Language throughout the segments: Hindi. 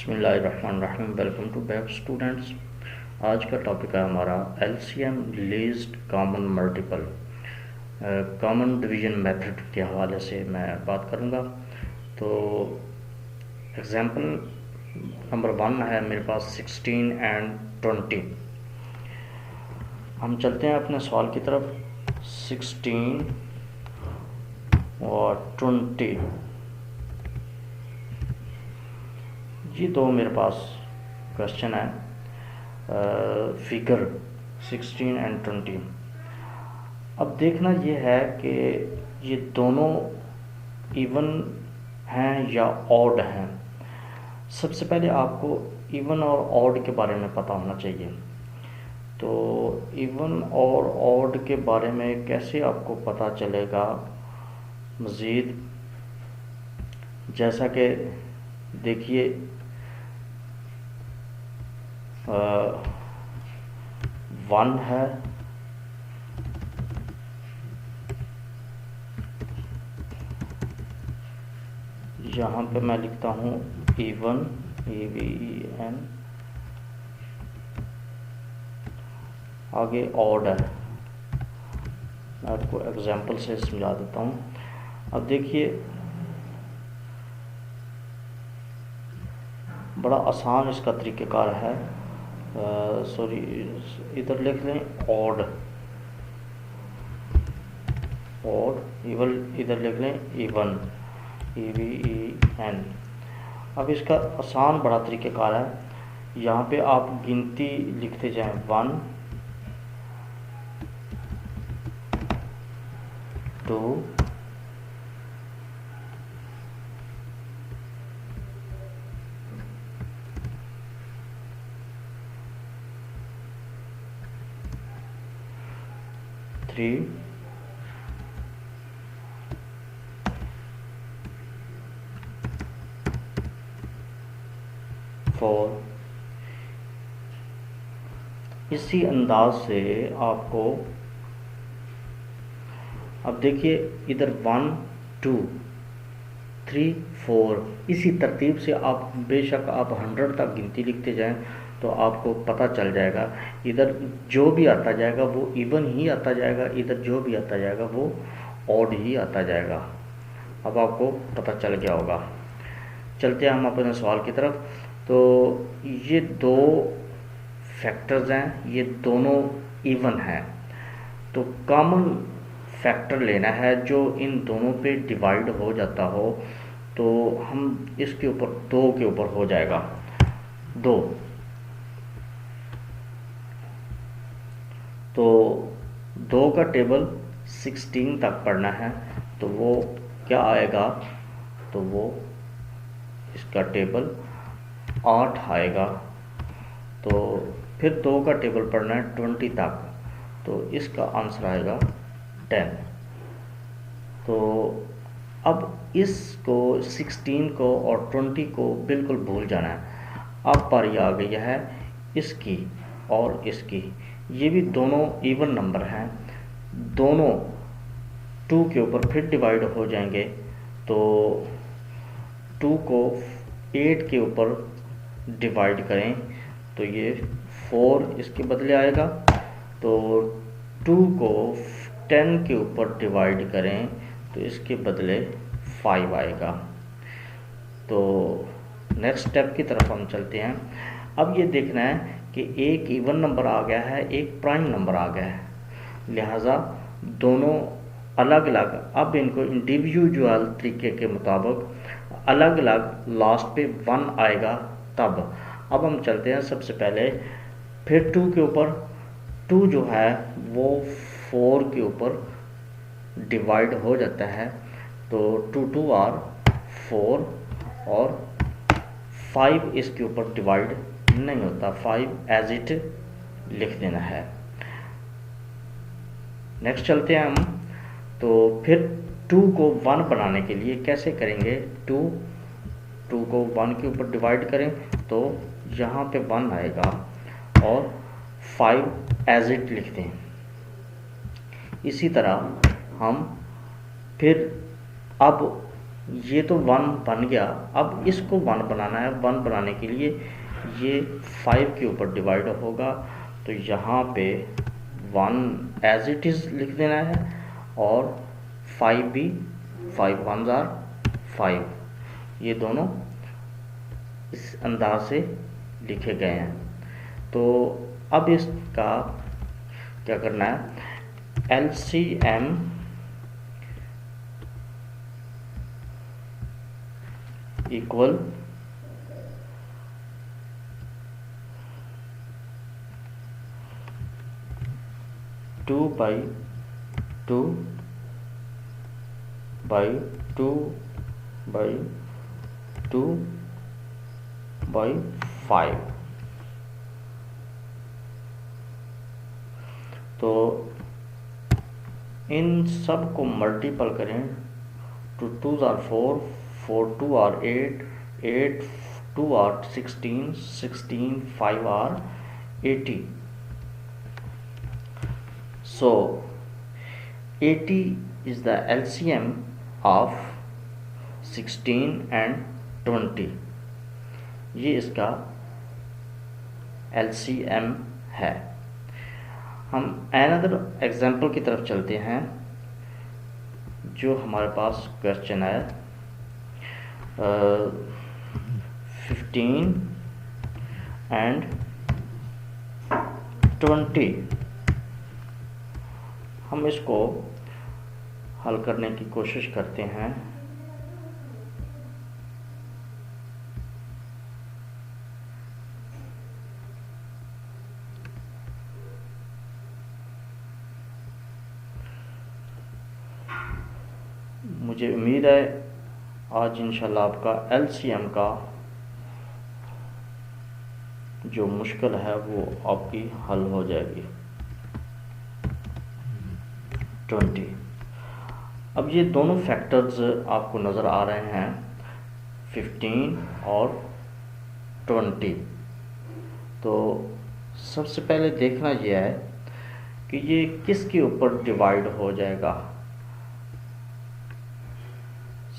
बिस्मिल्लाहिर्रहमानिर्रहीम। Welcome to back students. आज का टॉपिक है हमारा LCM least common multiple common division method के हवाले से मैं बात करूंगा। तो एग्जांपल नंबर 1 है मेरे पास 16 एंड 20। हम चलते हैं अपने सवाल की तरफ। 16 और 20 ये दो मेरे पास क्वेश्चन है। Figure 16 and 20। अब देखना ये है कि ये दोनों इवन हैं या ऑड हैं। सबसे पहले आपको इवन और ऑड के बारे में पता होना चाहिए। तो इवन और ऑड के बारे में कैसे आपको पता चलेगा मज़ीद, जैसा कि देखिए 1 है, यहाँ पे मैं लिखता हूँ इवन EVEN, आगे ऑड है। मैं आपको एग्जांपल से समझा देता हूँ। अब देखिए बड़ा आसान इसका तरीक़ेकार है। सॉरी, इधर लिख लें ऑड, इवन इधर लिख लें इवन EVEN। अब इसका आसान बड़ा तरीक़ेकार है। यहाँ पे आप गिनती लिखते जाएं 1 2 3 4। इसी अंदाज से आपको अब देखिए इधर 1 2 3 4 इसी तरतीब से आप बेशक आप 100 तक गिनती लिखते जाएं तो आपको पता चल जाएगा। इधर जो भी आता जाएगा वो इवन ही आता जाएगा, इधर जो भी आता जाएगा वो ऑड ही आता जाएगा। अब आपको पता चल गया होगा। चलते हैं हम अपने सवाल की तरफ। तो ये दो फैक्टर्स हैं, ये दोनों इवन हैं। तो कॉमन फैक्टर लेना है जो इन दोनों पे डिवाइड हो जाता हो। तो हम इसके ऊपर 2 के ऊपर हो जाएगा 2। तो 2 का टेबल 16 तक पढ़ना है तो वो क्या आएगा, तो वो इसका टेबल 8 आएगा। तो फिर 2 का टेबल पढ़ना है 20 तक, तो इसका आंसर आएगा 10। तो अब इसको 16 को और 20 को बिल्कुल भूल जाना है। अब बारी आ गई है इसकी और इसकी। ये भी दोनों इवन नंबर हैं, दोनों 2 के ऊपर फिर डिवाइड हो जाएंगे। तो 2 को 8 के ऊपर डिवाइड करें तो ये 4 इसके बदले आएगा। तो 2 को 10 के ऊपर डिवाइड करें तो इसके बदले 5 आएगा। तो नेक्स्ट स्टेप की तरफ हम चलते हैं। अब ये देखना है कि एक इवन नंबर आ गया है, एक प्राइम नंबर आ गया है, लिहाजा दोनों अलग अलग। अब इनको इंडिविजुअल तरीके के मुताबिक अलग अलग लास्ट पे 1 आएगा तब। अब हम चलते हैं सबसे पहले फिर 2 के ऊपर। 2 जो है वो 4 के ऊपर डिवाइड हो जाता है। तो 2 2 आर 4 और 5 इसके ऊपर डिवाइड नहीं होता, 5 एज इट लिख देना है। नेक्स्ट चलते हैं हम। तो फिर 2 को 1 बनाने के लिए कैसे करेंगे, 2 को 1 के ऊपर डिवाइड करें तो यहाँ पे 1 आएगा और 5 एज इट लिख दें। इसी तरह हम फिर अब ये तो 1 बन गया। अब इसको 1 बनाना है। 1 बनाने के लिए ये 5 के ऊपर डिवाइड होगा, तो यहाँ पे 1 एज इट इज़ लिख देना है और 5 भी, 5 1s are 5, ये दोनों इस अंदाज से लिखे गए हैं। तो अब इसका क्या करना है, LCM इक्वल 2/2/2/2/5। तो इन सब को मल्टीपल करें, 2 2s are 4, 4 2 are 8, 8 2 are 16, 16 5 are 80. So 80 is the LCM of 16 and 20. ये इसका LCM है। हम अनदर एग्जाम्पल की तरफ चलते हैं। जो हमारे पास क्वेश्चन है 15 and 20, हम इसको हल करने की कोशिश करते हैं। मुझे उम्मीद है आज इंशाल्लाह आपका LCM का जो मुश्किल है वो आपकी हल हो जाएगी। 20। अब ये दोनों फैक्टर्स आपको नज़र आ रहे हैं, 15 और 20। तो सबसे पहले देखना यह है कि ये किसके ऊपर डिवाइड हो जाएगा।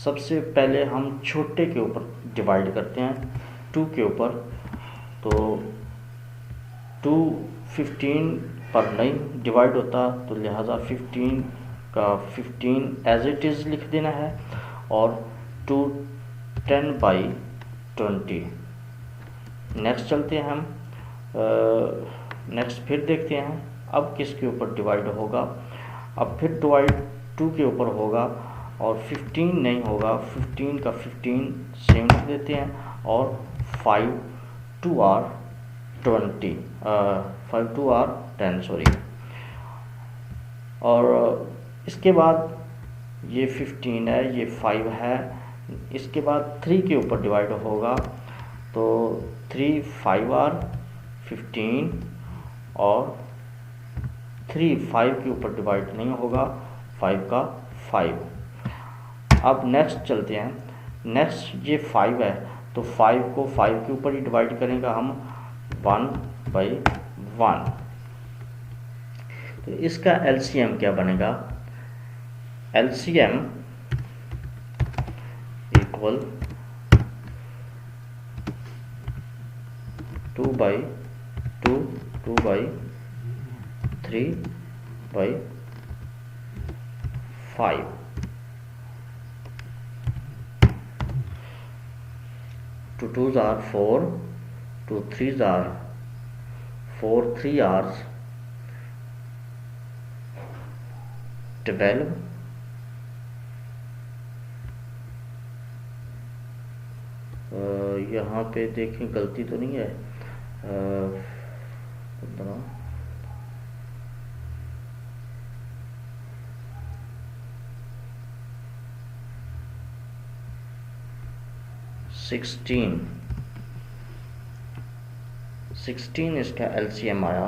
सबसे पहले हम छोटे के ऊपर डिवाइड करते हैं, 2 के ऊपर। तो 2 15 पर नहीं डिवाइड होता, तो लिहाजा 15 का 15 एज इट इज़ लिख देना है और 2 10/20। नेक्स्ट चलते हैं हम, नेक्स्ट फिर देखते हैं अब किसके ऊपर डिवाइड होगा। अब फिर डिवाइड 2 के ऊपर होगा और 15 नहीं होगा, 15 का 15 सेम लिख देते हैं और 5 2 are 20, 5 2 are 10 सॉरी। और इसके बाद ये 15 है, ये 5 है। इसके बाद 3 के ऊपर डिवाइड होगा, तो 3 5 are 15 और 3 5 के ऊपर डिवाइड नहीं होगा, 5 का 5। अब नेक्स्ट चलते हैं। नेक्स्ट ये 5 है, तो 5 को 5 के ऊपर ही डिवाइड करेंगे हम 1/1। तो इसका LCM क्या बनेगा, LCM equal 2/2 2/3/5। 2 2s are 4, 2 3s are 4, 3 are 12, यहाँ पे देखें गलती तो नहीं है, 15 16 16 इसका LCM आया